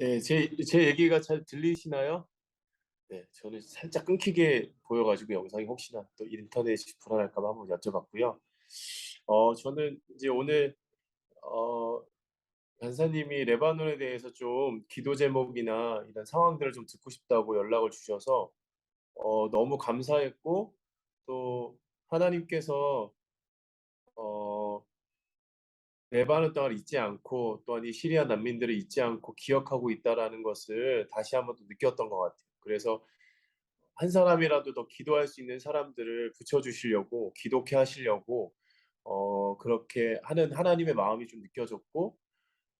네, 제 얘기가 잘 들리시나요? 네, 저는 살짝 끊기게 보여가지고 영상이 혹시나 또 인터넷이 불안할까 봐 한번 여쭤봤고요. 저는 이제 오늘 어, 간사님이 레바논에 대해서 좀 기도 제목이나 이런 상황들을 좀 듣고 싶다고 연락을 주셔서 너무 감사했고 또 하나님께서 어, 레바논 땅을 잊지 않고 또한 이 시리아 난민들을 잊지 않고 기억하고 있다라는 것을 다시 한번 또 느꼈던 것 같아요. 그래서 한 사람이라도 더 기도할 수 있는 사람들을 붙여주시려고 기독해 하시려고 그렇게 하는 하나님의 마음이 좀 느껴졌고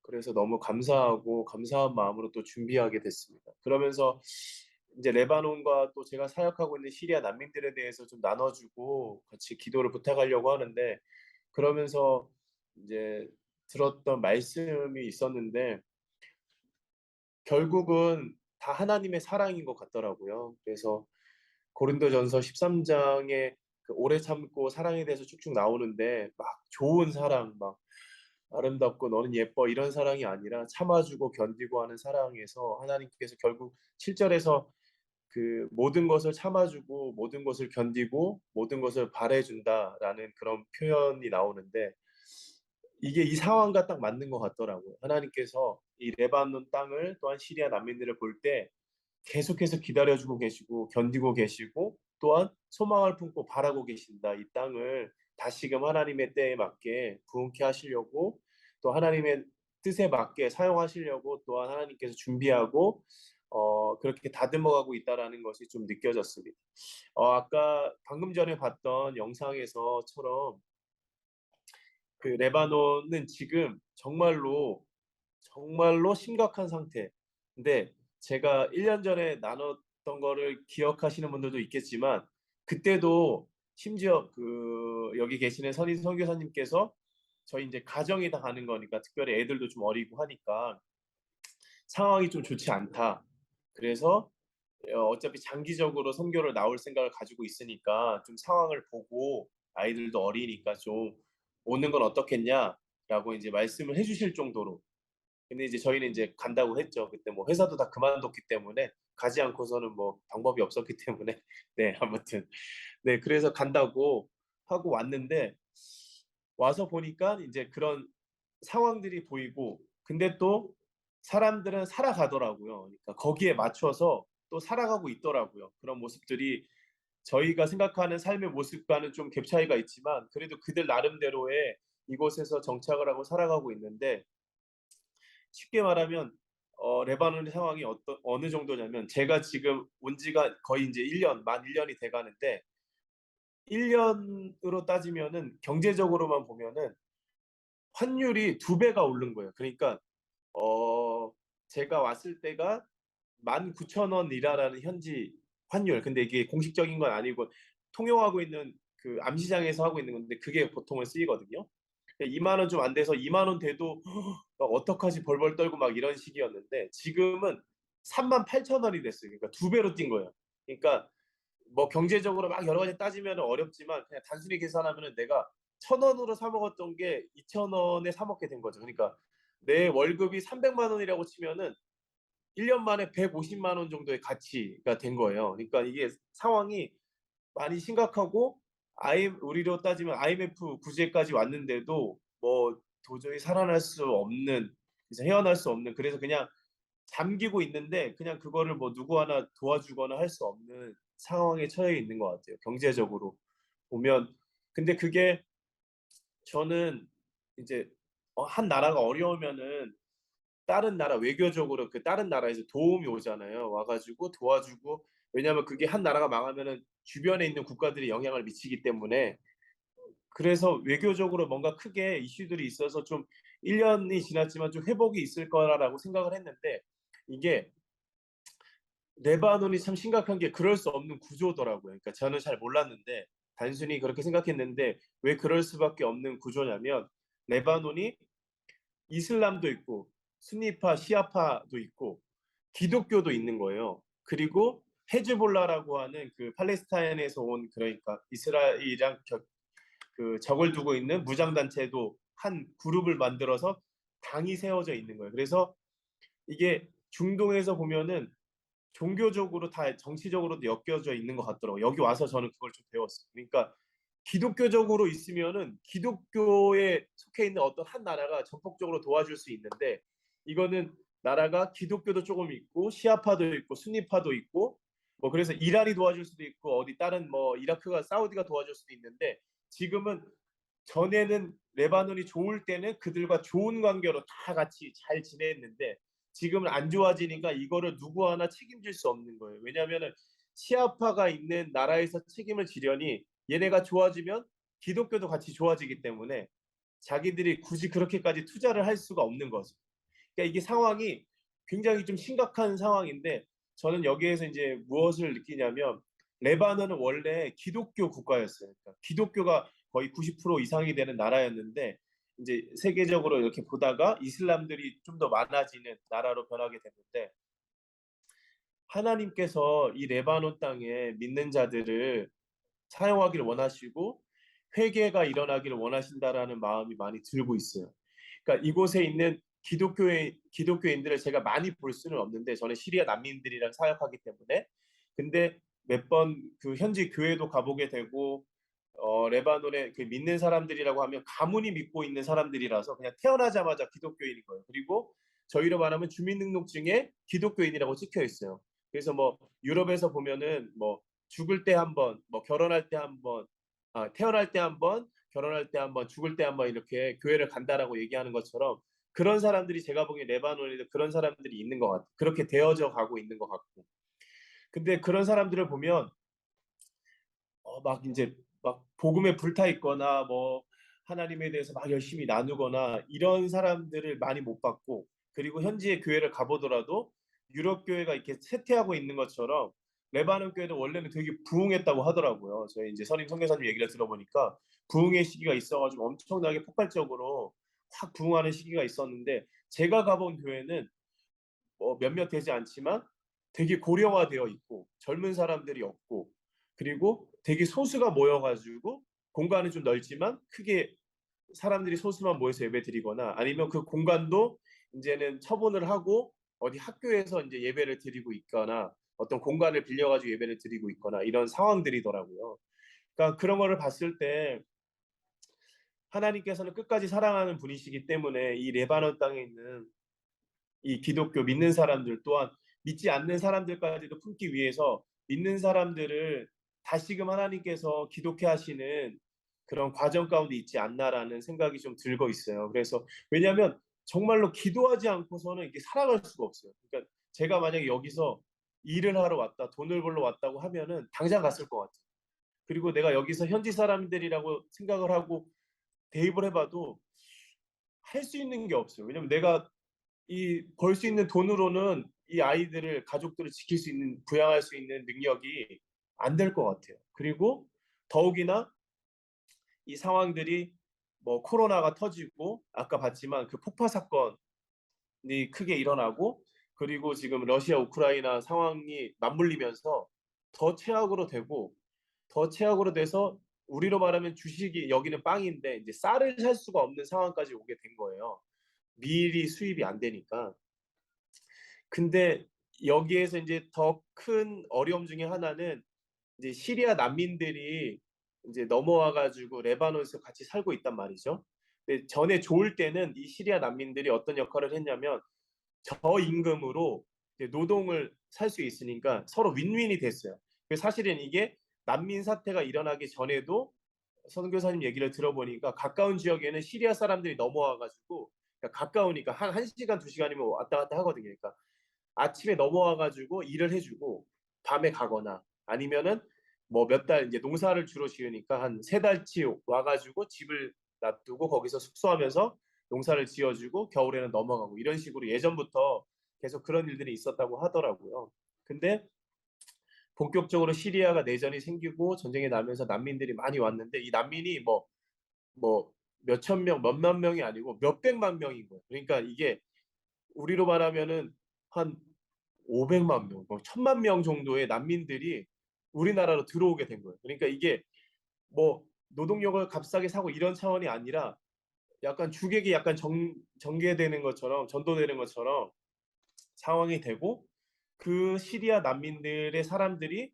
그래서 너무 감사하고 감사한 마음으로 또 준비하게 됐습니다. 그러면서 이제 레바논과 또 제가 사역하고 있는 시리아 난민들에 대해서 좀 나눠주고 같이 기도를 부탁하려고 하는데 그러면서 이제 들었던 말씀이 있었는데 결국은 다 하나님의 사랑인 것 같더라고요. 그래서 고린도전서 13장에 그 오래 참고 사랑에 대해서 쭉쭉 나오는데 막 좋은 사랑, 막 아름답고 너는 예뻐 이런 사랑이 아니라 참아주고 견디고 하는 사랑에서 하나님께서 결국 7절에서 그 모든 것을 참아주고 모든 것을 견디고 모든 것을 바래준다라는 그런 표현이 나오는데 이게 이 상황과 딱 맞는 것 같더라고요. 하나님께서 이 레바논 땅을 또한 시리아 난민들을 볼 때 계속해서 기다려주고 계시고 견디고 계시고 또한 소망을 품고 바라고 계신다. 이 땅을 다시금 하나님의 때에 맞게 부흥케 하시려고 또 하나님의 뜻에 맞게 사용하시려고 또한 하나님께서 준비하고 그렇게 다듬어가고 있다라는 것이 좀 느껴졌습니다. 아까 방금 전에 봤던 영상에서처럼 그 레바논은 지금 정말로 심각한 상태. 근데 제가 1년 전에 나눴던 거를 기억하시는 분들도 있겠지만 그때도 심지어 그 여기 계시는 선임 선교사님께서 저희 이제 가정이 다 가는 거니까 특별히 애들도 좀 어리고 하니까 상황이 좀 좋지 않다. 그래서 어차피 장기적으로 선교를 나올 생각을 가지고 있으니까 좀 상황을 보고 아이들도 어리니까 좀 오는 건 어떻겠냐라고 이제 말씀을 해주실 정도로 근데 이제 저희는 이제 간다고 했죠. 그때 뭐 회사도 다 그만뒀기 때문에 가지 않고서는 뭐 방법이 없었기 때문에 네 아무튼 네 그래서 간다고 하고 왔는데 와서 보니까 이제 그런 상황들이 보이고 근데 또 사람들은 살아가더라고요. 그러니까 거기에 맞춰서 또 살아가고 있더라고요. 그런 모습들이 저희가 생각하는 삶의 모습과는 좀 갭 차이가 있지만 그래도 그들 나름대로의 이곳에서 정착을 하고 살아가고 있는데 쉽게 말하면 레바논의 상황이 어느 정도냐면 제가 지금 온 지가 거의 이제 1년, 만 1년이 돼 가는데 1년으로 따지면은 경제적으로만 보면은 환율이 2배가 오른 거예요. 그러니까 어 제가 왔을 때가 19,000원 리라라는 현지 환율. 근데 이게 공식적인 건 아니고 통용하고 있는 그 암시장에서 하고 있는 건데 그게 보통은 쓰이거든요. 2만 원 좀 안 돼서 2만 원 돼도 막 어떡하지 벌벌 떨고 막 이런 시기였는데 지금은 38,000원이 됐어요. 그러니까 2배로 뛴 거예요. 그러니까 뭐 경제적으로 막 여러 가지 따지면 어렵지만 그냥 단순히 계산하면은 내가 1,000원으로 사 먹었던 게 2,000원에 사 먹게 된 거죠. 그러니까 내 월급이 300만 원이라고 치면은 1년 만에 150만 원 정도의 가치가 된 거예요. 그러니까 이게 상황이 많이 심각하고 우리로 따지면 IMF 구제까지 왔는데도 뭐 도저히 살아날 수 없는 그래서 헤어날 수 없는 그래서 그냥 잠기고 있는데 그냥 그거를 뭐 누구 하나 도와주거나 할 수 없는 상황에 처해 있는 것 같아요. 경제적으로 보면 근데 그게 저는 이제 한 나라가 어려우면은 다른 나라 외교적으로 그 다른 나라에서 도움이 오잖아요. 와 가지고 도와주고 왜냐하면 그게 한 나라가 망하면은 주변에 있는 국가들이 영향을 미치기 때문에 그래서 외교적으로 뭔가 크게 이슈들이 있어서 좀 1 년이 지났지만 좀 회복이 있을 거라고 생각을 했는데 이게 레바논이 참 심각한 게 그럴 수 없는 구조더라고요. 그러니까 저는 잘 몰랐는데 단순히 그렇게 생각했는데 왜 그럴 수밖에 없는 구조냐면 레바논이 이슬람도 있고 순니파, 시아파도 있고 기독교도 있는 거예요. 그리고 헤즈볼라라고 하는 그 팔레스타인에서 온 그러니까 이스라엘이랑 그 적을 두고 있는 무장 단체도 한 그룹을 만들어서 당이 세워져 있는 거예요. 그래서 이게 중동에서 보면은 종교적으로 다 정치적으로도 엮여져 있는 것 같더라고요. 여기 와서 저는 그걸 좀 배웠어요. 그러니까 기독교적으로 있으면은 기독교에 속해 있는 어떤 한 나라가 전폭적으로 도와줄 수 있는데, 이거는 나라가 기독교도 조금 있고 시아파도 있고 순니파도 있고 뭐 그래서 이란이 도와줄 수도 있고 어디 다른 뭐 이라크가 사우디가 도와줄 수도 있는데, 지금은 전에는 레바논이 좋을 때는 그들과 좋은 관계로 다 같이 잘 지냈는데 지금은 안 좋아지니까 이거를 누구 하나 책임질 수 없는 거예요. 왜냐하면 시아파가 있는 나라에서 책임을 지려니 얘네가 좋아지면 기독교도 같이 좋아지기 때문에 자기들이 굳이 그렇게까지 투자를 할 수가 없는 거죠. 그러니까 이게 상황이 굉장히 좀 심각한 상황인데, 저는 여기에서 이제 무엇을 느끼냐면 레바논은 원래 기독교 국가였어요. 그러니까 기독교가 거의 90% 이상이 되는 나라였는데 이제 세계적으로 이렇게 보다가 이슬람들이 좀 더 많아지는 나라로 변하게 됐는데, 하나님께서 이 레바논 땅에 믿는 자들을 사용하기를 원하시고 회개가 일어나기를 원하신다라는 마음이 많이 들고 있어요. 그러니까 이곳에 있는 기독교인들을 제가 많이 볼 수는 없는데 저는 시리아 난민들이랑 사역하기 때문에, 근데 몇 번 그 현지 교회도 가보게 되고 레바논의 그 믿는 사람들이라고 하면 가문이 믿고 있는 사람들이라서 그냥 태어나자마자 기독교인인 거예요. 그리고 저희로 말하면 주민등록증에 기독교인이라고 찍혀 있어요. 그래서 뭐 유럽에서 보면은 뭐 죽을 때 한 번, 뭐 결혼할 때 한 번, 태어날 때 한 번, 결혼할 때 한 번, 죽을 때 한 번 이렇게 교회를 간다라고 얘기하는 것처럼 그런 사람들이 제가 보기엔 레바논에도 그런 사람들이 있는 것 같아요. 그렇게 되어져 가고 있는 것 같고. 근데 그런 사람들을 보면 막 이제 막 복음에 불타 있거나 뭐 하나님에 대해서 막 열심히 나누거나 이런 사람들을 많이 못 봤고, 그리고 현지의 교회를 가보더라도 유럽 교회가 이렇게 쇠퇴하고 있는 것처럼 레바논 교회는 원래는 되게 부흥했다고 하더라고요. 저희 이제 선임 선교사님 얘기를 들어보니까 부흥의 시기가 있어가지고 엄청나게 폭발적으로 확 부흥하는 시기가 있었는데, 제가 가본 교회는 뭐 몇몇 되지 않지만 되게 고령화되어 있고 젊은 사람들이 없고, 그리고 되게 소수가 모여가지고 공간은 좀 넓지만 크게 사람들이 소수만 모여서 예배 드리거나 아니면 그 공간도 이제는 처분을 하고 어디 학교에서 이제 예배를 드리고 있거나 어떤 공간을 빌려가지고 예배를 드리고 있거나 이런 상황들이더라고요. 그러니까 그런 거를 봤을 때 하나님께서는 끝까지 사랑하는 분이시기 때문에 이 레바논 땅에 있는 이 기독교 믿는 사람들 또한 믿지 않는 사람들까지도 품기 위해서 믿는 사람들을 다시금 하나님께서 기독해 하시는 그런 과정 가운데 있지 않나라는 생각이 좀 들고 있어요. 그래서 왜냐하면 정말로 기도하지 않고서는 이게 살아갈 수가 없어요. 그러니까 제가 만약에 여기서 일을 하러 왔다, 돈을 벌러 왔다고 하면은 당장 갔을 것 같아요. 그리고 내가 여기서 현지 사람들이라고 생각을 하고 대입을 해봐도 할 수 있는 게 없어요. 왜냐면 내가 이 벌 수 있는 돈으로는 이 아이들을 가족들을 지킬 수 있는 부양할 수 있는 능력이 안 될 것 같아요. 그리고 더욱이나 이 상황들이 뭐 코로나가 터지고 아까 봤지만 그 폭파 사건이 크게 일어나고, 그리고 지금 러시아 우크라이나 상황이 맞물리면서 더 최악으로 되고 더 최악으로 돼서 우리로 말하면 주식이 여기는 빵인데 이제 쌀을 살 수가 없는 상황까지 오게 된 거예요. 밀이 수입이 안 되니까. 근데 여기에서 이제 더 큰 어려움 중에 하나는 이제 시리아 난민들이 이제 넘어와 가지고 레바논에서 같이 살고 있단 말이죠. 근데 전에 좋을 때는 이 시리아 난민들이 어떤 역할을 했냐면 저임금으로 이제 노동을 살 수 있으니까 서로 윈윈이 됐어요. 사실은 이게 난민 사태가 일어나기 전에도 선교사님 얘기를 들어보니까 가까운 지역에는 시리아 사람들이 넘어와 가지고, 그러니까 가까우니까 한 1시간 2시간이면 왔다 갔다 하거든요. 그러니까 아침에 넘어와 가지고 일을 해주고 밤에 가거나 아니면은 뭐 몇 달 이제 농사를 주로 지으니까 한 3달치 와가지고 집을 놔두고 거기서 숙소하면서 농사를 지어주고 겨울에는 넘어가고 이런 식으로 예전부터 계속 그런 일들이 있었다고 하더라고요. 근데 본격적으로 시리아가 내전이 생기고 전쟁이 나면서 난민들이 많이 왔는데 이 난민이 뭐 몇천 명, 몇만 명이 아니고 몇백만 명인 거예요. 그러니까 이게 우리로 말하면은 한 500만 명, 뭐 1000만 명 정도의 난민들이 우리나라로 들어오게 된 거예요. 그러니까 이게 뭐 노동력을 값싸게 사고 이런 차원이 아니라 약간 주객이 약간 전개되는 것처럼 전도되는 것처럼 상황이 되고 그 시리아 난민들의 사람들이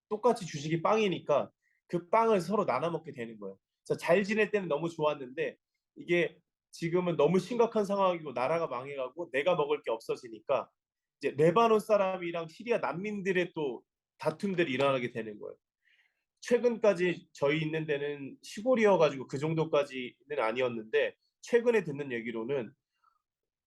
똑같이 주식이 빵이니까 그 빵을 서로 나눠 먹게 되는 거예요. 그래서 잘 지낼 때는 너무 좋았는데 이게 지금은 너무 심각한 상황이고 나라가 망해가고 내가 먹을 게 없어지니까 이제 레바논 사람이랑 시리아 난민들의 또 다툼들이 일어나게 되는 거예요. 최근까지 저희 있는 데는 시골이어가지고 그 정도까지는 아니었는데 최근에 듣는 얘기로는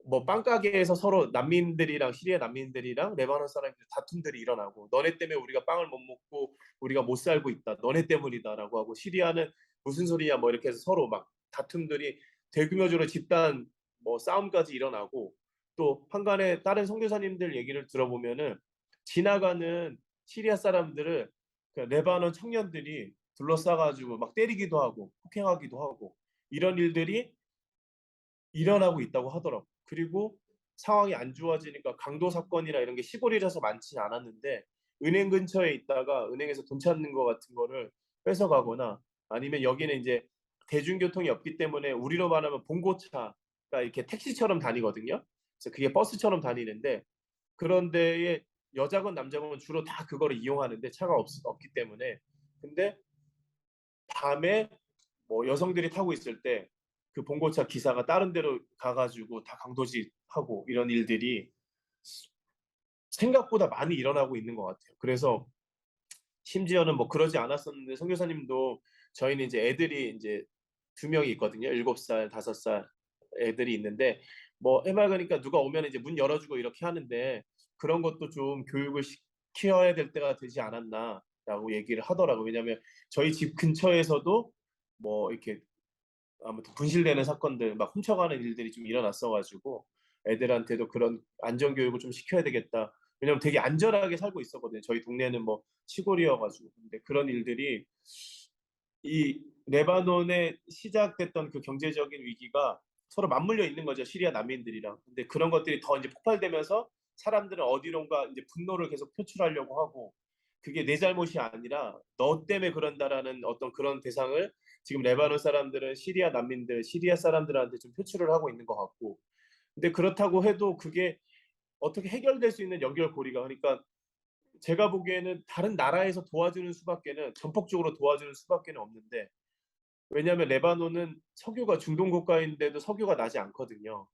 뭐 빵가게에서 서로 난민들이랑 시리아 난민들이랑 레바논 사람들 다툼들이 일어나고 너네 때문에 우리가 빵을 못 먹고 우리가 못 살고 있다. 너네 때문이다라고 하고 시리아는 무슨 소리야 뭐 이렇게 해서 서로 막 다툼들이 대규모적으로 집단 뭐 싸움까지 일어나고 또 한간에 다른 선교사님들 얘기를 들어보면은 지나가는 시리아 사람들을 그 레바논 청년들이 둘러싸가지고 막 때리기도 하고 폭행하기도 하고 이런 일들이 일어나고 있다고 하더라고. 그리고 상황이 안 좋아지니까 강도 사건이나 이런 게 시골이라서 많지는 않았는데 은행 근처에 있다가 은행에서 돈 찾는 거 같은 거를 뺏어가거나 아니면 여기는 이제 대중교통이 없기 때문에 우리로 말하면 봉고차가 이렇게 택시처럼 다니거든요. 그래서 그게 버스처럼 다니는데 그런 데에 여자건 남자건 주로 다 그거를 이용하는데 차가 없기 때문에 근데 밤에 뭐 여성들이 타고 있을 때 그 봉고차 기사가 다른 데로 가가지고 다 강도질하고 이런 일들이 생각보다 많이 일어나고 있는 것 같아요. 그래서 심지어는 뭐 그러지 않았었는데 선교사님도 저희는 이제 애들이 이제 두 명이 있거든요. 7살, 5살 애들이 있는데 뭐 해맑으니까 누가 오면 이제 문 열어주고 이렇게 하는데 그런 것도 좀 교육을 시켜야 될 때가 되지 않았나라고 얘기를 하더라고요. 왜냐하면 저희 집 근처에서도 뭐 이렇게 아무튼 분실되는 사건들 막 훔쳐가는 일들이 좀 일어났어가지고 애들한테도 그런 안전교육을 좀 시켜야 되겠다. 왜냐면 되게 안전하게 살고 있었거든요. 저희 동네는 뭐 시골이어가지고. 근데 그런 일들이 이 레바논에 시작됐던 그 경제적인 위기가 서로 맞물려 있는 거죠. 시리아 난민들이랑. 근데 그런 것들이 더 이제 폭발되면서 사람들은 어디론가 이제 분노를 계속 표출하려고 하고 그게 내 잘못이 아니라 너 때문에 그런다라는 어떤 그런 대상을 지금 레바논 사람들은 시리아 난민들, 시리아 사람들한테 좀 표출을 하고 있는 것 같고. 근데 그렇다고 해도 그게 어떻게 해결될 수 있는 연결고리가 그러니까 제가 보기에는 다른 나라에서 도와주는 수밖에는 전폭적으로 도와주는 수밖에는 없는데 왜냐하면 레바논은 석유가 중동 국가인데도 석유가 나지 않거든요.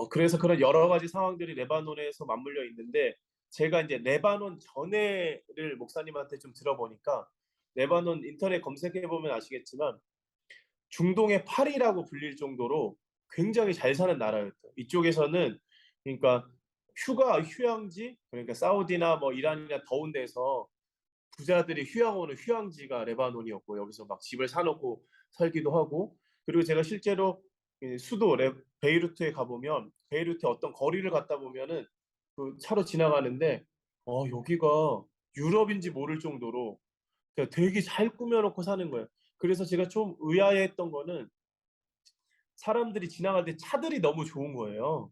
그래서 그런 여러 가지 상황들이 레바논에서 맞물려 있는데 제가 이제 레바논 전해를 목사님한테 좀 들어보니까 레바논 인터넷 검색해 보면 아시겠지만 중동의 파리라고 불릴 정도로 굉장히 잘 사는 나라였대요. 이쪽에서는 그러니까 휴양지 그러니까 사우디나 뭐 이란이나 더운 데서 부자들이 휴양 오는 휴양지가 레바논이었고 여기서 막 집을 사놓고 살기도 하고 그리고 제가 실제로 수도 베이루트에 가보면 베이루트 어떤 거리를 갔다 보면은 그 차로 지나가는데 여기가 유럽인지 모를 정도로 그냥 되게 잘 꾸며놓고 사는 거예요. 그래서 제가 좀 의아해했던 거는 사람들이 지나갈 때 차들이 너무 좋은 거예요.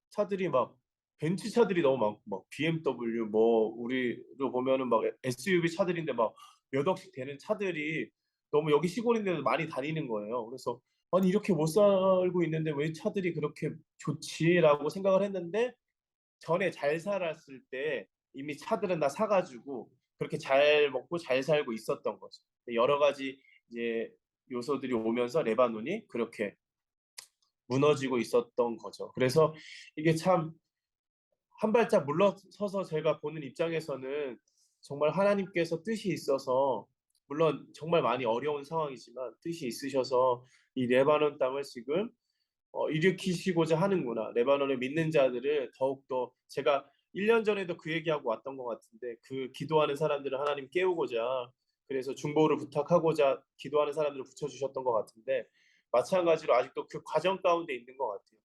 차들이 막 벤츠 차들이 너무 많고 막 BMW 뭐 우리로 보면은 막 SUV 차들인데 막 몇 억씩 되는 차들이 너무 여기 시골인데도 많이 다니는 거예요. 그래서 아니 이렇게 못 살고 있는데 왜 차들이 그렇게 좋지라고 생각을 했는데 전에 잘 살았을 때 이미 차들은 다 사가지고 그렇게 잘 먹고 잘 살고 있었던 거죠. 여러 가지 이제 요소들이 오면서 레바논이 그렇게 무너지고 있었던 거죠. 그래서 이게 참 한 발짝 물러서서 제가 보는 입장에서는 정말 하나님께서 뜻이 있어서 물론 정말 많이 어려운 상황이지만 뜻이 있으셔서 이 레바논 땅을 지금 일으키시고자 하는구나. 레바논을 믿는 자들을 더욱더 제가 1년 전에도 그 얘기하고 왔던 것 같은데 그 기도하는 사람들을 하나님 깨우고자 그래서 중보를 부탁하고자 기도하는 사람들을 붙여주셨던 것 같은데 마찬가지로 아직도 그 과정 가운데 있는 것 같아요.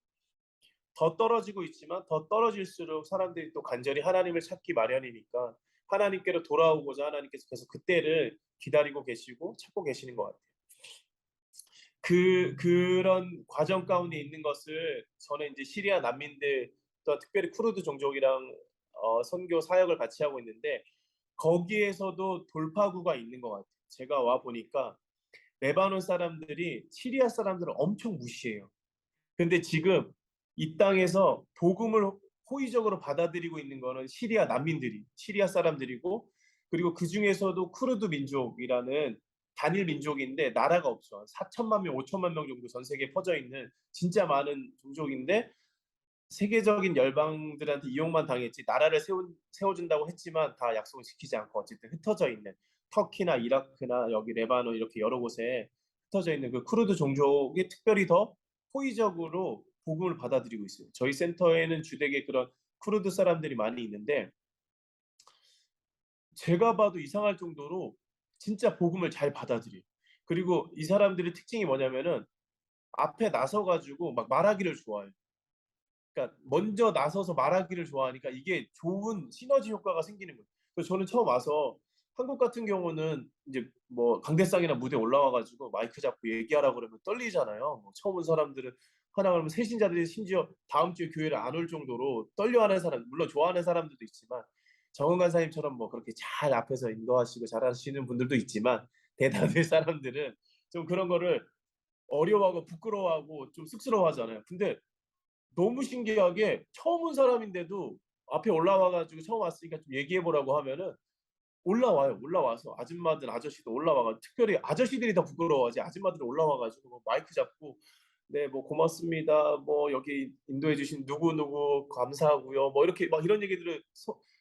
더 떨어지고 있지만 더 떨어질수록 사람들이 또 간절히 하나님을 찾기 마련이니까 하나님께로 돌아오고자 하나님께서 계속 그때를 기다리고 계시고 찾고 계시는 것 같아요. 그런 과정 가운데 있는 것을 저는 이제 시리아 난민들 또 특별히 쿠르드 종족이랑 선교 사역을 같이 하고 있는데 거기에서도 돌파구가 있는 것 같아요. 제가 와 보니까 레바논 사람들이 시리아 사람들을 엄청 무시해요. 근데 지금 이 땅에서 복음을 호의적으로 받아들이고 있는 거는 시리아 난민들이, 시리아 사람들이고, 그리고 그 중에서도 쿠르드 민족이라는 단일 민족인데 나라가 없어. 4천만 명, 5천만 명 정도 전 세계에 퍼져 있는 진짜 많은 종족인데 세계적인 열방들한테 이용만 당했지 나라를 세워준다고 했지만 다 약속을 지키지 않고 어쨌든 흩어져 있는 터키나 이라크나 여기 레바논 이렇게 여러 곳에 흩어져 있는 그 쿠르드 종족이 특별히 더 호의적으로 복음을 받아들이고 있어요. 저희 센터에는 주되게 그런 쿠르드 사람들이 많이 있는데 제가 봐도 이상할 정도로 진짜 복음을 잘 받아들여요. 그리고 이 사람들의 특징이 뭐냐면은 앞에 나서 가지고 막 말하기를 좋아해요. 그러니까 먼저 나서서 말하기를 좋아하니까 이게 좋은 시너지 효과가 생기는 거예요. 그래서 저는 처음 와서 한국 같은 경우는 이제 뭐 강대상이나 무대 올라와 가지고 마이크 잡고 얘기하라 그러면 떨리잖아요. 뭐 처음 온 사람들은 하나 그러면 새신자들이 심지어 다음 주에 교회를 안 올 정도로 떨려하는 사람, 물론 좋아하는 사람들도 있지만 정은 간사님처럼 뭐 그렇게 잘 앞에서 인도하시고 잘하시는 분들도 있지만 대다수의 사람들은 좀 그런 거를 어려워하고 부끄러워하고 좀 쑥스러워하잖아요. 근데 너무 신기하게 처음 온 사람인데도 앞에 올라와 가지고 처음 왔으니까 좀 얘기해 보라고 하면은 올라와요. 올라와서 아줌마들 아저씨도 올라와 가지고 특별히 아저씨들이 더 부끄러워하지 아줌마들이 올라와 가지고 뭐 마이크 잡고 "네 뭐 고맙습니다. 뭐 여기 인도해 주신 누구누구 감사하고요." 뭐 이렇게 막 이런 얘기들을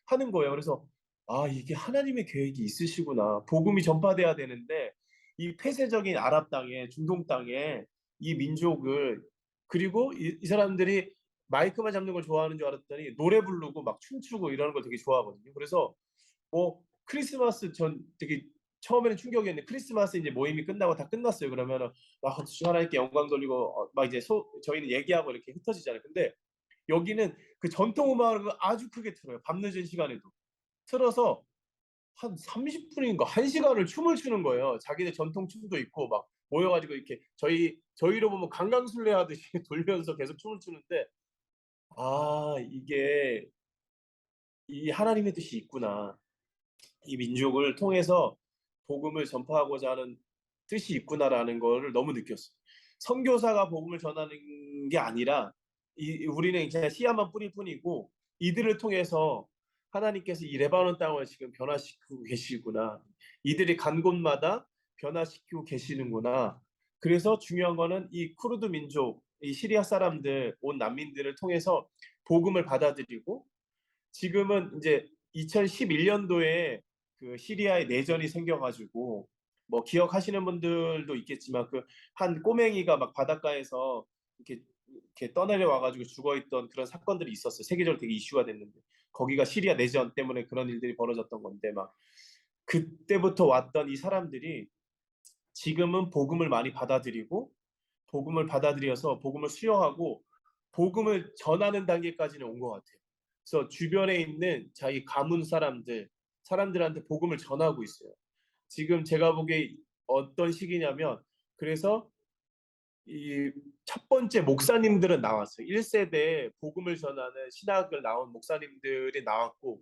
하는 거예요. 그래서 '아 이게 하나님의 계획이 있으시구나. 복음이 전파돼야 되는데 이 폐쇄적인 아랍 땅에 중동 땅에 이 민족을' 그리고 이 사람들이 마이크만 잡는 걸 좋아하는 줄 알았더니 노래 부르고 막 춤추고 이러는 걸 되게 좋아하거든요. 그래서 뭐 크리스마스 전 되게 처음에는 충격이었는데 크리스마스 이제 모임이 끝나고 다 끝났어요. 그러면은 막 주 하나님께 영광 돌리고 막 이제 저희는 얘기하고 이렇게 흩어지잖아요. 근데 여기는 그 전통 음악을 아주 크게 틀어요. 밤늦은 시간에도. 틀어서 한 30분인가 1시간을 춤을 추는 거예요. 자기네 전통 춤도 있고 막 모여 가지고 이렇게 저희로 보면 강강술래 하듯이 돌면서 계속 춤을 추는데 '아 이게 이 하나님의 뜻이 있구나. 이 민족을 통해서 복음을 전파하고자 하는 뜻이 있구나.'라는 거를 너무 느꼈어요. 선교사가 복음을 전하는 게 아니라 우리는 그냥 씨앗만 뿌릴 뿐이고 이들을 통해서 하나님께서 이 레바논 땅을 지금 변화시키고 계시구나. 이들이 간 곳마다 변화시키고 계시는구나. 그래서 중요한 거는 이 쿠르드 민족, 이 시리아 사람들, 온 난민들을 통해서 복음을 받아들이고 지금은 이제 2011년도에 그 시리아에 내전이 생겨 가지고 뭐 기억하시는 분들도 있겠지만 그 한 꼬맹이가 막 바닷가에서 이렇게 떠내려와 가지고 죽어 있던 그런 사건들이 있었어요. 세계적으로 되게 이슈가 됐는데 거기가 시리아 내전 때문에 그런 일들이 벌어졌던 건데 막 그때부터 왔던 이 사람들이 지금은 복음을 많이 받아들이고 복음을 받아들여서 복음을 수용하고 복음을 전하는 단계까지는 온 것 같아요. 그래서 주변에 있는 자기 가문 사람들한테 복음을 전하고 있어요. 지금 제가 보기에 어떤 시기냐면 그래서 이 첫 번째 목사님들은 나왔어요. 1세대 복음을 전하는 신학을 나온 목사님들이 나왔고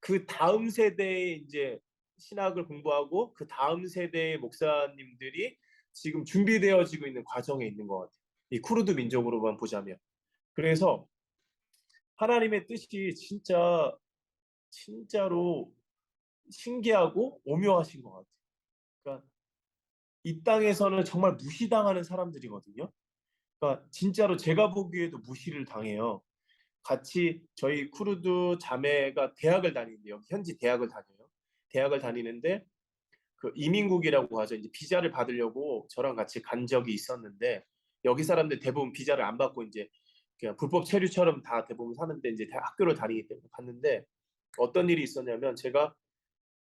그다음 세대에 인제 신학을 공부하고 그다음 세대의 목사님들이 지금 준비되어지고 있는 과정에 있는 것 같아요. 이 쿠르드 민족으로만 보자면. 그래서 하나님의 뜻이 진짜로 신기하고 오묘하신 것 같아요. 그러니까 이 땅에서는 정말 무시당하는 사람들이거든요. 그러니까 진짜로 제가 보기에도 무시를 당해요. 같이 저희 쿠르드 자매가 대학을 다니는데 여기 현지 대학을 다녀요. 대학을 다니는데 그 이민국이라고 하죠. 이제 비자를 받으려고 저랑 같이 간 적이 있었는데 여기 사람들 대부분 비자를 안 받고 이제 그냥 불법 체류처럼 다 대부분 사는데 이제 학교를 다니기 때문에 갔는데 어떤 일이 있었냐면 제가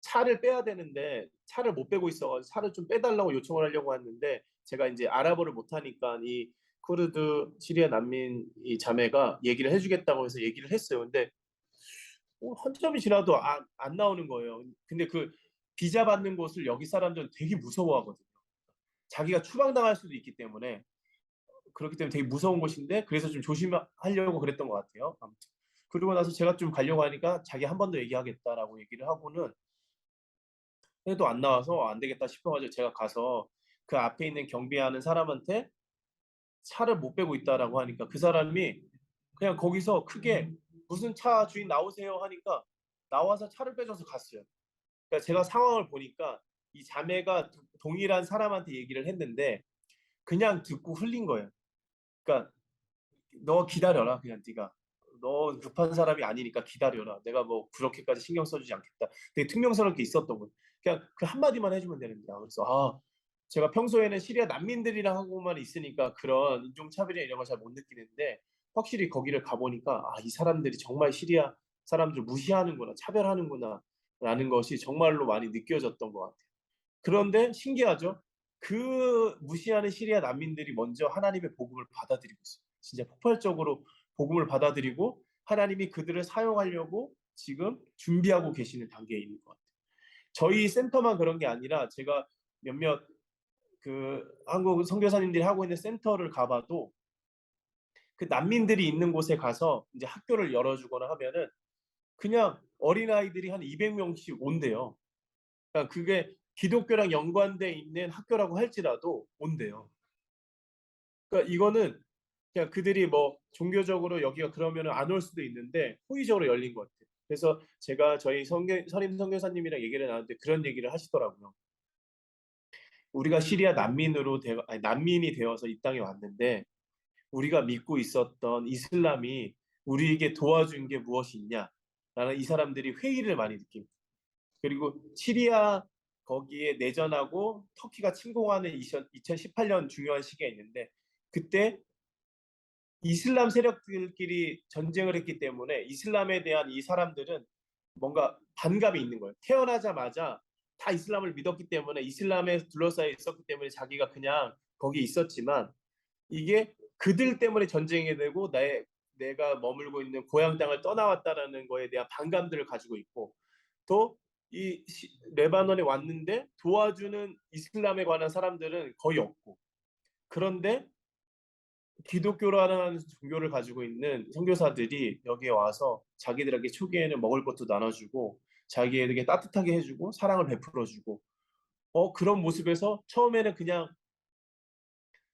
차를 빼야 되는데 차를 못 빼고 있어 가지고 차를 좀 빼달라고 요청을 하려고 했는데 제가 이제 아랍어를 못하니까 이 쿠르드 시리아 난민 이 자매가 얘기를 해주겠다고 해서 얘기를 했어요. 근데 한참이 지나도 안 나오는 거예요. 근데 그 비자 받는 곳을 여기 사람들은 되게 무서워하거든요. 자기가 추방당할 수도 있기 때문에 그렇기 때문에 되게 무서운 곳인데 그래서 좀 조심하려고 그랬던 것 같아요. 아무튼 그러고 나서 제가 좀 가려고 하니까 자기 한 번 더 얘기하겠다라고 얘기를 하고는 해도 안 나와서 안 되겠다 싶어 가지고 제가 가서 그 앞에 있는 경비하는 사람한테 차를 못 빼고 있다라고 하니까 그 사람이 그냥 거기서 크게 무슨 차 주인 나오세요 하니까 나와서 차를 빼줘서 갔어요. 그러니까 제가 상황을 보니까 이 자매가 동일한 사람한테 얘기를 했는데 그냥 듣고 흘린 거예요. 그러니까 너 기다려라 그냥 네가. 너 급한 사람이 아니니까 기다려라. 내가 뭐 그렇게까지 신경 써주지 않겠다. 되게 퉁명스럽게 있었던 거예요. 그냥 그 한마디만 해주면 되는데. 그래서 제가 평소에는 시리아 난민들이랑 하고만 있으니까 그런 인종차별이나 이런 걸 잘 못 느끼는데 확실히 거기를 가보니까 이 사람들이 정말 시리아 사람들을 무시하는구나, 차별하는구나 라는 것이 정말로 많이 느껴졌던 것 같아요. 그런데 신기하죠? 그 무시하는 시리아 난민들이 먼저 하나님의 복음을 받아들이고 있어요. 진짜 폭발적으로 복음을 받아들이고 하나님이 그들을 사용하려고 지금 준비하고 계시는 단계에 있는 것 같아요. 저희 센터만 그런 게 아니라 제가 몇몇 그 한국 선교사님들이 하고 있는 센터를 가봐도 그 난민들이 있는 곳에 가서 이제 학교를 열어주거나 하면은 그냥 어린아이들이 한 200명씩 온대요. 그러니까 그게 기독교랑 연관돼 있는 학교라고 할지라도 온대요. 그러니까 이거는 그냥 그들이 뭐 종교적으로 여기가 그러면 안 올 수도 있는데 호의적으로 열린 것 같아요. 그래서 제가 저희 선임 선교사님이랑 얘기를 나눴는데 그런 얘기를 하시더라고요. 우리가 시리아 난민이 되어서 이 땅에 왔는데 우리가 믿고 있었던 이슬람이 우리에게 도와준 게 무엇이 있냐? 라는 이 사람들이 회의를 많이 느낍니다. 그리고 시리아 거기에 내전하고 터키가 침공하는 2018년 중요한 시기가 있는데 그때 이슬람 세력들끼리 전쟁을 했기 때문에 이슬람에 대한 이 사람들은 뭔가 반감이 있는 거예요. 태어나자마자 다 이슬람을 믿었기 때문에 이슬람에 둘러싸여 있었기 때문에 자기가 그냥 거기 있었지만 이게 그들 때문에 전쟁이 되고 내가 머물고 있는 고향 땅을 떠나왔다라는 거에 대한 반감들을 가지고 있고 또 이 레바논에 왔는데 도와주는 이슬람에 관한 사람들은 거의 없고 그런데 기독교라는 종교를 가지고 있는 선교사들이 여기에 와서 자기들에게 초기에는 먹을 것도 나눠주고 자기에게 따뜻하게 해주고 사랑을 베풀어주고 그런 모습에서 처음에는 그냥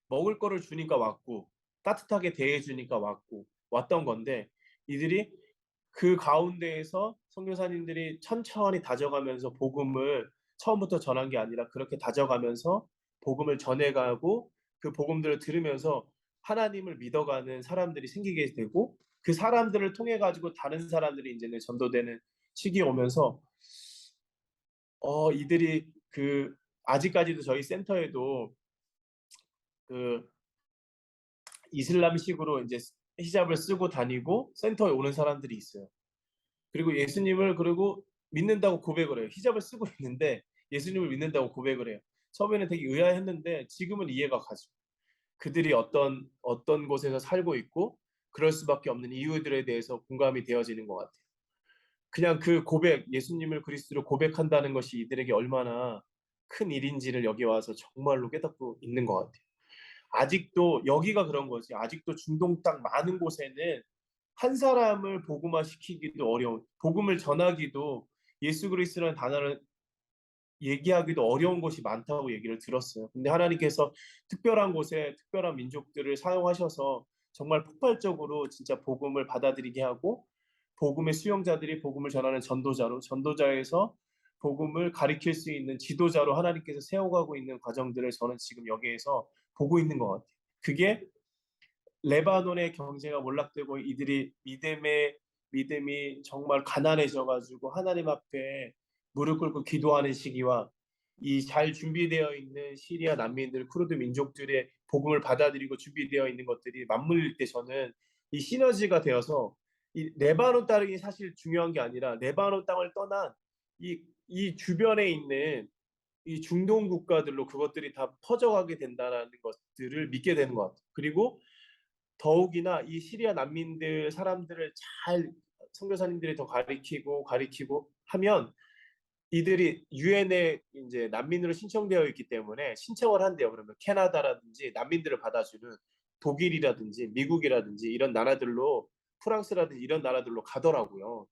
먹을 거를 주니까 왔고 따뜻하게 대해주니까 왔던 건데 이들이 그 가운데에서 선교사님들이 천천히 다져가면서 복음을 처음부터 전한 게 아니라 그렇게 다져가면서 복음을 전해가고 그 복음들을 들으면서 하나님을 믿어가는 사람들이 생기게 되고 그 사람들을 통해 가지고 다른 사람들이 이제는 전도되는 시기에 오면서 이들이 그 아직까지도 저희 센터에도 그 이슬람식으로 이제 히잡을 쓰고 다니고 센터에 오는 사람들이 있어요. 그리고 예수님을 그리고 믿는다고 고백을 해요. 히잡을 쓰고 있는데 예수님을 믿는다고 고백을 해요. 처음에는 되게 의아했는데 지금은 이해가 가죠. 그들이 어떤 곳에서 살고 있고 그럴 수밖에 없는 이유들에 대해서 공감이 되어지는 것 같아요. 그냥 그 고백, 예수님을 그리스도로 고백한다는 것이 이들에게 얼마나 큰 일인지를 여기 와서 정말로 깨닫고 있는 것 같아요. 아직도 여기가 그런 거지. 아직도 중동 땅 많은 곳에는 한 사람을 복음화 시키기도 어려운, 복음을 전하기도 예수 그리스도라는 단어를 얘기하기도 어려운 곳이 많다고 얘기를 들었어요. 근데 하나님께서 특별한 곳에 특별한 민족들을 사용하셔서 정말 폭발적으로 진짜 복음을 받아들이게 하고 복음의 수용자들이 복음을 전하는 전도자로 전도자에서 복음을 가리킬 수 있는 지도자로 하나님께서 세워가고 있는 과정들을 저는 지금 여기에서 보고 있는 것 같아요. 그게 레바논의 경제가 몰락되고 이들이 믿음이 정말 가난해져 가지고 하나님 앞에 무릎 꿇고 기도하는 시기와 이 잘 준비되어 있는 시리아 난민들, 쿠르드 민족들의 복음을 받아들이고 준비되어 있는 것들이 맞물릴 때 저는 이 시너지가 되어서 이 레바논 땅이 사실 중요한 게 아니라 레바논 땅을 떠난 이 주변에 있는 이 중동 국가들로 그것들이 다 퍼져가게 된다라는 것들을 믿게 되는 것 같아요. 그리고 더욱이나 이 시리아 난민들 사람들을 잘 선교사님들이 더 가리키고 하면 이들이 유엔에 이제 난민으로 신청되어 있기 때문에 신청을 한대요. 그러면 캐나다라든지 난민들을 받아주는 독일이라든지 미국이라든지 이런 나라들로 프랑스라든지 이런 나라들로 가더라고요.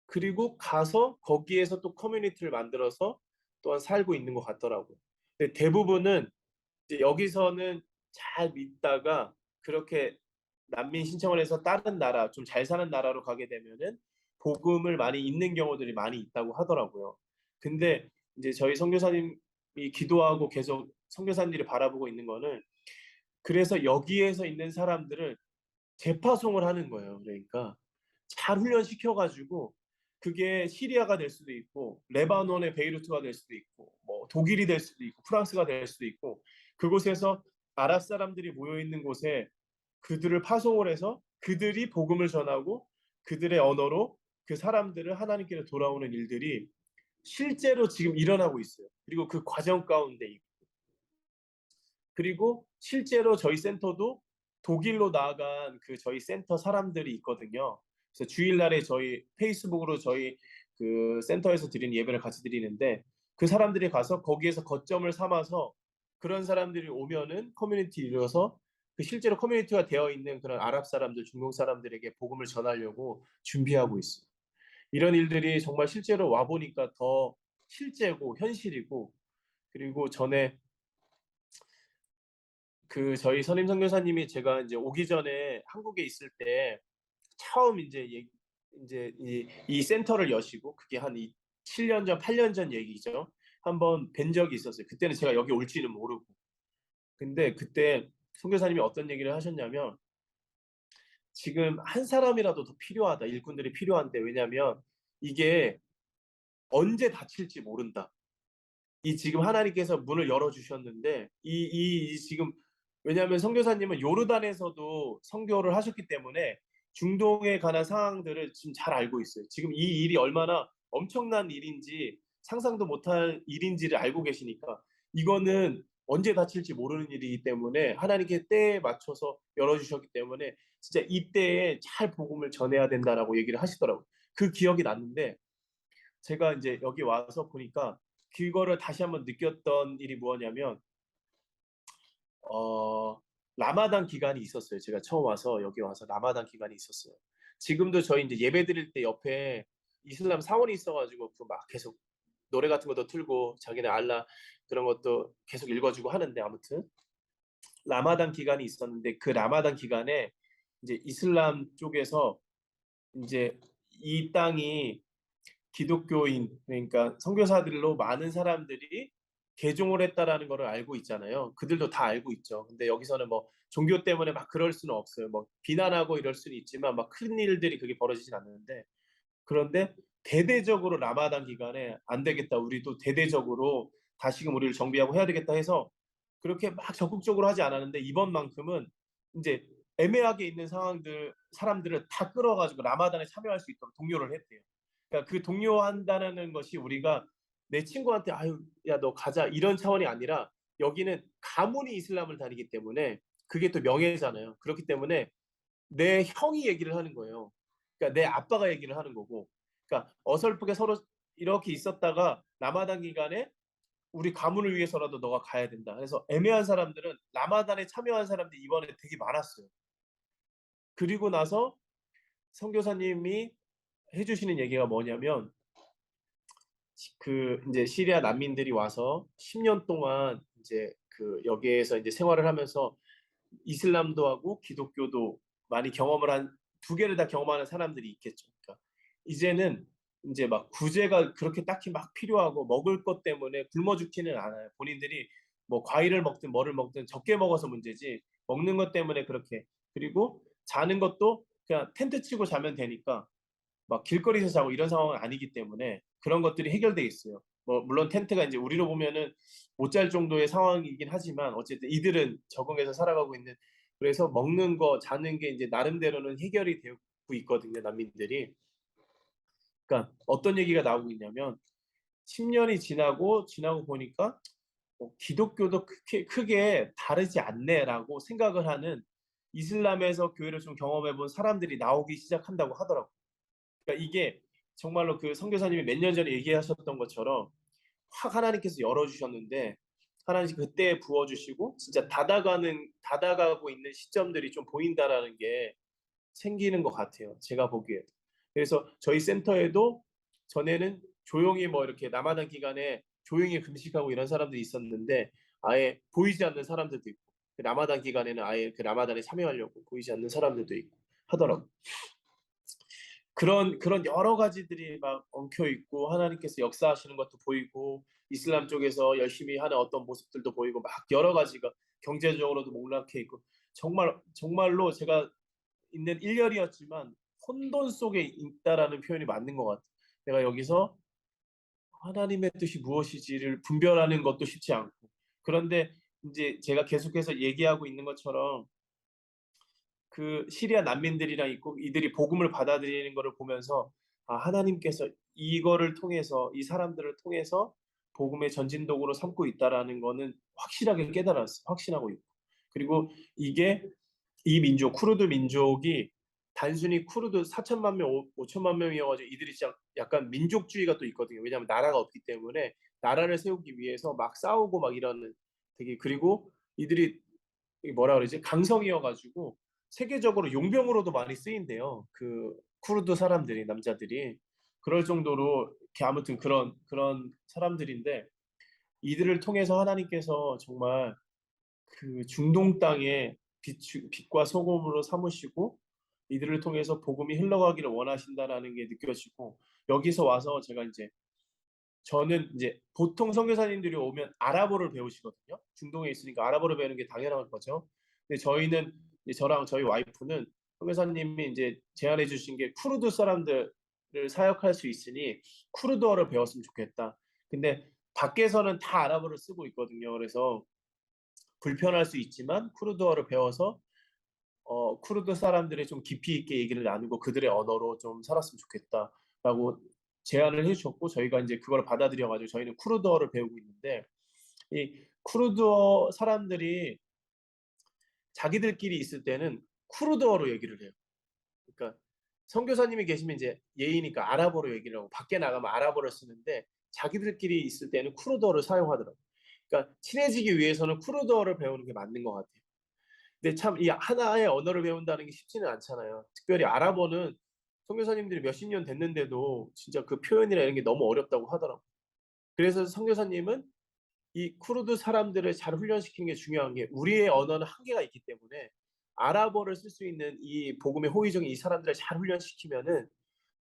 그리고 가서 거기에서 또 커뮤니티를 만들어서 또한 살고 있는 것 같더라고요. 근데 대부분은 이제 여기서는 잘 믿다가 그렇게 난민 신청을 해서 다른 나라, 좀 잘 사는 나라로 가게 되면은 복음을 많이 잊는 경우들이 많이 있다고 하더라고요. 근데 이제 저희 선교사님이 기도하고 계속 선교사님들이 바라보고 있는 거는, 그래서 여기에서 있는 사람들을 재파송을 하는 거예요. 그러니까 잘 훈련시켜 가지고, 그게 시리아가 될 수도 있고 레바논의 베이루트가 될 수도 있고 뭐 독일이 될 수도 있고 프랑스가 될 수도 있고, 그곳에서 아랍 사람들이 모여 있는 곳에 그들을 파송을 해서 그들이 복음을 전하고 그들의 언어로 그 사람들을 하나님께로 돌아오는 일들이 실제로 지금 일어나고 있어요. 그리고 그 과정 가운데 있고, 그리고 실제로 저희 센터도 독일로 나아간 그 저희 센터 사람들이 있거든요. 그래서 주일날에 저희 페이스북으로 저희 그 센터에서 드리는 예배를 같이 드리는데, 그 사람들이 가서 거기에서 거점을 삼아서 그런 사람들이 오면은 커뮤니티 이루어서 그 실제로 커뮤니티가 되어 있는 그런 아랍 사람들, 중동 사람들에게 복음을 전하려고 준비하고 있어요. 이런 일들이 정말 실제로 와 보니까 더 실제고 현실이고, 그리고 전에 그 저희 선임 선교사님이 제가 이제 오기 전에 한국에 있을 때 처음 이제 이 센터를 여시고, 그게 한 7년 전, 8년 전 얘기죠. 한번 뵌 적이 있었어요. 그때는 제가 여기 올지는 모르고. 근데 그때 선교사님이 어떤 얘기를 하셨냐면, 지금 한 사람이라도 더 필요하다. 일꾼들이 필요한데, 왜냐면 이게 언제 닫힐지 모른다. 이 지금 하나님께서 문을 열어주셨는데, 지금, 왜냐하면 선교사님은 요르단에서도 선교를 하셨기 때문에 중동에 관한 상황들을 지금 잘 알고 있어요. 지금 이 일이 얼마나 엄청난 일인지, 상상도 못할 일인지를 알고 계시니까, 이거는 언제 닥칠지 모르는 일이기 때문에 하나님께 때에 맞춰서 열어주셨기 때문에 진짜 이때에 잘 복음을 전해야 된다라고 얘기를 하시더라고요. 그 기억이 났는데, 제가 이제 여기 와서 보니까 그거를 다시 한번 느꼈던 일이 뭐냐면, 어, 라마단 기간이 있었어요. 제가 처음 와서 여기 와서 라마단 기간이 있었어요. 지금도 저희 이제 예배 드릴 때 옆에 이슬람 사원이 있어가지고 그 막 계속 노래 같은 것도 틀고 자기네 알라 그런 것도 계속 읽어주고 하는데, 아무튼 라마단 기간이 있었는데, 그 라마단 기간에 이제 이슬람 쪽에서 이제 이 땅이 기독교인, 그러니까 선교사들로 많은 사람들이 개종을 했다라는 거를 알고 있잖아요. 그들도 다 알고 있죠. 근데 여기서는 뭐 종교 때문에 막 그럴 수는 없어요. 뭐 비난하고 이럴 수는 있지만 막 큰 일들이 그게 벌어지진 않는데, 그런데 대대적으로 라마단 기간에 안 되겠다, 우리도 대대적으로 다시금 우리를 정비하고 해야 되겠다 해서 그렇게 막 적극적으로 하지 않았는데, 이번만큼은 이제 애매하게 있는 상황들 사람들을 다 끌어가지고 라마단에 참여할 수 있도록 독려를 했대요. 그러니까 그 독려한다는 것이, 우리가 내 친구한테 아유 야 너 가자 이런 차원이 아니라, 여기는 가문이 이슬람을 다니기 때문에 그게 또 명예잖아요. 그렇기 때문에 내 형이 얘기를 하는 거예요. 그러니까 내 아빠가 얘기를 하는 거고, 그러니까 어설프게 서로 이렇게 있었다가 라마단 기간에 우리 가문을 위해서라도 너가 가야 된다. 그래서 애매한 사람들은 라마단에 참여한 사람들이 이번에 되게 많았어요. 그리고 나서 선교사님이 해주시는 얘기가 뭐냐면, 그 이제 시리아 난민들이 와서 10년 동안 이제 그 여기에서 이제 생활을 하면서 이슬람도 하고 기독교도 많이 경험을 한, 두 개를 다 경험하는 사람들이 있겠죠. 그러니까 이제는 이제 막 구제가 그렇게 딱히 막 필요하고 먹을 것 때문에 굶어 죽지는 않아요. 본인들이 뭐 과일을 먹든 뭐를 먹든 적게 먹어서 문제지, 먹는 것 때문에 그렇게. 그리고 자는 것도 그냥 텐트 치고 자면 되니까 막 길거리에서 자고 이런 상황은 아니기 때문에 그런 것들이 해결돼 있어요. 뭐 물론 텐트가 이제 우리로 보면은 못 잘 정도의 상황이긴 하지만 어쨌든 이들은 적응해서 살아가고 있는, 그래서 먹는 거 자는 게 이제 나름대로는 해결이 되고 있거든요, 난민들이. 그러니까 어떤 얘기가 나오고 있냐면, 10년이 지나고 보니까 기독교도 크게 다르지 않네라고 생각을 하는, 이슬람에서 교회를 좀 경험해 본 사람들이 나오기 시작한다고 하더라고요. 그러니까 이게 정말로 그 선교사님이 몇 년 전에 얘기하셨던 것처럼 확 하나님께서 열어주셨는데, 하나님 그때 부어주시고 진짜 닫아가고 있는 시점들이 좀 보인다라는 게 생기는 것 같아요. 제가 보기에. 그래서 저희 센터에도 전에는 조용히 뭐 이렇게 라마단 기간에 조용히 금식하고 이런 사람들이 있었는데, 아예 보이지 않는 사람들도 있고, 그 라마단 기간에는 아예 그 라마단에 참여하려고 보이지 않는 사람들도 있고 하더라고요. 그런 여러 가지들이 막 엉켜 있고 하나님께서 역사하시는 것도 보이고 이슬람 쪽에서 열심히 하는 어떤 모습들도 보이고 막 여러 가지가 경제적으로도 몰락해 있고 정말로 제가 있는 일년이었지만 혼돈 속에 있다라는 표현이 맞는 것 같아요. 내가 여기서 하나님의 뜻이 무엇이지를 분별하는 것도 쉽지 않고 그런데 이제 제가 계속해서 얘기하고 있는 것처럼 그 시리아 난민들이랑 있고 이들이 복음을 받아들이는 것을 보면서 아, 하나님께서 이거를 통해서 이 사람들을 통해서 복음의 전진도구로 삼고 있다라는 거는 확실하게 깨달았어요. 확신하고 있고. 그리고 이게 이 민족, 쿠르드 민족이 단순히 쿠르드 4천만 명, 5천만 명이어가지고 이들이 진짜 약간 민족주의가 또 있거든요. 왜냐하면 나라가 없기 때문에 나라를 세우기 위해서 막 싸우고 막 이러는 되게 그리고 이들이 뭐라 그러지? 강성이어가지고 세계적으로 용병으로도 많이 쓰인대요. 그 쿠르드 사람들이 남자들이 그럴 정도로 이렇게 아무튼 그런 사람들인데 이들을 통해서 하나님께서 정말 그 중동 땅에 빛과 소금으로 삼으시고 이들을 통해서 복음이 흘러가기를 원하신다라는 게 느껴지고 여기서 와서 제가 이제 저는 이제 보통 선교사님들이 오면 아랍어를 배우시거든요. 중동에 있으니까 아랍어를 배우는 게 당연한 거죠. 근데 저희는 이제 저랑 저희 와이프는 선교사님이 이제 제안해 주신 게 쿠르드 사람들을 사역할 수 있으니 쿠르드어를 배웠으면 좋겠다. 근데 밖에서는 다 아랍어를 쓰고 있거든요. 그래서 불편할 수 있지만 쿠르드어를 배워서 쿠르드 사람들의 좀 깊이 있게 얘기를 나누고 그들의 언어로 좀 살았으면 좋겠다라고 제안을 해주셨고 저희가 이제 그걸 받아들여가지고 저희는 쿠르드어를 배우고 있는데 이 쿠르드어 사람들이 자기들끼리 있을 때는 쿠르드어로 얘기를 해요. 그러니까 선교사님이 계시면 이제 예의니까 아랍어로 얘기를 하고 밖에 나가면 아랍어를 쓰는데 자기들끼리 있을 때는 쿠르드어를 사용하더라고요. 그러니까 친해지기 위해서는 쿠르드어를 배우는 게 맞는 것 같아요. 근데 참 이 하나의 언어를 배운다는 게 쉽지는 않잖아요. 특별히 아랍어는 선교사님들이 몇십 년 됐는데도 진짜 그 표현이나 이런 게 너무 어렵다고 하더라고요. 그래서 선교사님은 이 쿠르드 사람들을 잘 훈련시키는 게 중요한 게 우리의 언어는 한계가 있기 때문에 아랍어를 쓸 수 있는 이 복음의 호의적인 이 사람들을 잘 훈련시키면은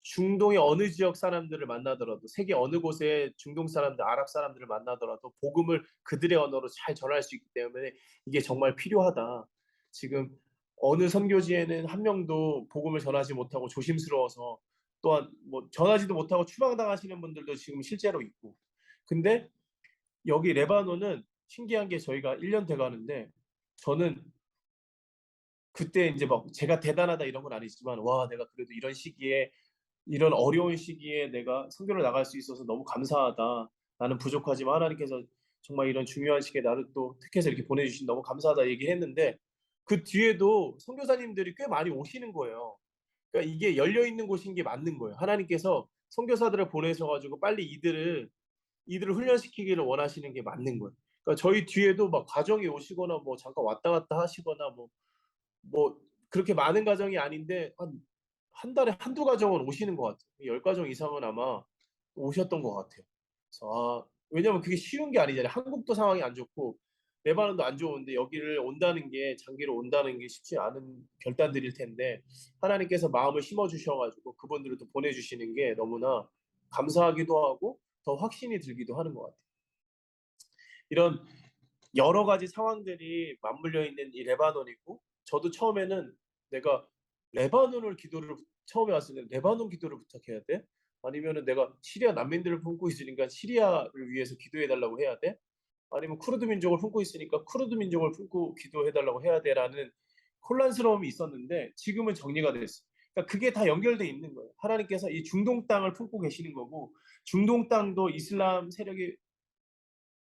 중동의 어느 지역 사람들을 만나더라도 세계 어느 곳에 중동 사람들, 아랍 사람들을 만나더라도 복음을 그들의 언어로 잘 전할 수 있기 때문에 이게 정말 필요하다. 지금 어느 선교지에는 한 명도 복음을 전하지 못하고 조심스러워서 또한 뭐 전하지도 못하고 추방당하시는 분들도 지금 실제로 있고. 근데 여기 레바논은 신기한 게 저희가 1년 돼 가는데 저는 그때 이제 막 제가 대단하다 이런 건 아니지만 와 내가 그래도 이런 시기에 이런 어려운 시기에 내가 선교를 나갈 수 있어서 너무 감사하다. 나는 부족하지만 하나님께서 정말 이런 중요한 시기에 나를 또 택해서 이렇게 보내주신 너무 감사하다 얘기했는데 그 뒤에도 선교사님들이 꽤 많이 오시는 거예요. 그러니까 이게 열려 있는 곳인 게 맞는 거예요. 하나님께서 선교사들을 보내셔가지고 빨리 이들을 훈련시키기를 원하시는 게 맞는 거예요. 그러니까 저희 뒤에도 막 가정이 오시거나 뭐 잠깐 왔다 갔다 하시거나 뭐 그렇게 많은 가정이 아닌데 한 달에 한두 가정은 오시는 것 같아요. 10가정 이상은 아마 오셨던 것 같아요. 그래서 왜냐면 그게 쉬운 게 아니잖아요. 한국도 상황이 안 좋고 레바논도 안 좋은데 여기를 온다는 게 장기로 온다는 게 쉽지 않은 결단들일 텐데 하나님께서 마음을 심어 주셔가지고 그분들을 또 보내주시는 게 너무나 감사하기도 하고 더 확신이 들기도 하는 것 같아요. 이런 여러 가지 상황들이 맞물려 있는 이 레바논이고 저도 처음에는 내가 레바논을 기도를 처음에 왔을 때 레바논 기도를 부탁해야 돼? 아니면은 내가 시리아 난민들을 품고 있으니까 시리아를 위해서 기도해 달라고 해야 돼? 아니면 쿠르드 민족을 품고 있으니까 쿠르드 민족을 품고 기도해 달라고 해야 돼라는 혼란스러움이 있었는데 지금은 정리가 됐어. 그러니까 그게 다 연결돼 있는 거예요. 하나님께서 이 중동 땅을 품고 계시는 거고 중동 땅도 이슬람 세력이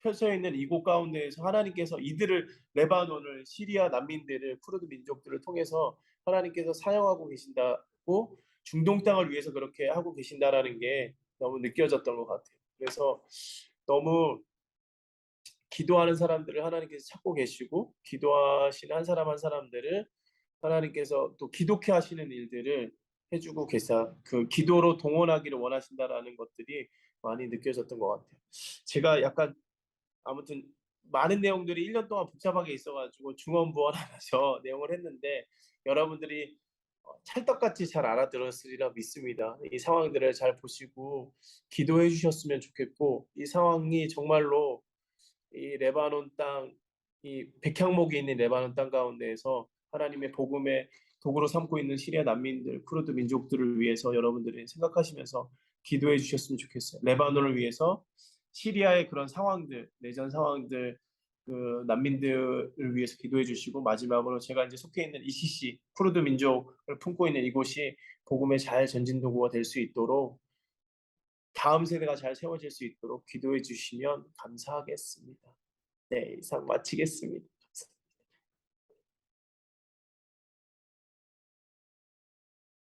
펼쳐 있는 이곳 가운데에서 하나님께서 이들을 레바논을 시리아 난민들을 쿠르드 민족들을 통해서 하나님께서 사용하고 계신다고 중동 땅을 위해서 그렇게 하고 계신다라는 게 너무 느껴졌던 것 같아요. 그래서 너무 기도하는 사람들을 하나님께서 찾고 계시고 기도하시는 한 사람 한 사람들을 하나님께서 또 기독해 하시는 일들을 해주고 계사 그 기도로 동원하기를 원하신다라는 것들이 많이 느껴졌던 것 같아요. 제가 약간 아무튼 많은 내용들이 1년 동안 복잡하게 있어 가지고 중언부언하면서 내용을 했는데 여러분들이 찰떡같이 잘 알아들었으리라 믿습니다. 이 상황들을 잘 보시고 기도해 주셨으면 좋겠고, 이 상황이 정말로 이 레바논 땅, 이 백향목이 있는 레바논 땅 가운데에서 하나님의 복음의 도구로 삼고 있는 시리아 난민들, 쿠르드 민족들을 위해서 여러분들이 생각하시면서 기도해 주셨으면 좋겠어요. 레바논을 위해서, 시리아의 그런 상황들, 내전 상황들, 그 난민들을 위해서 기도해 주시고, 마지막으로 제가 이제 속해 있는 ECC 쿠르드 민족을 품고 있는 이곳이 복음의 잘 전진 도구가 될 수 있도록, 다음 세대가 잘 세워질 수 있도록 기도해 주시면 감사하겠습니다. 네, 이상 마치겠습니다.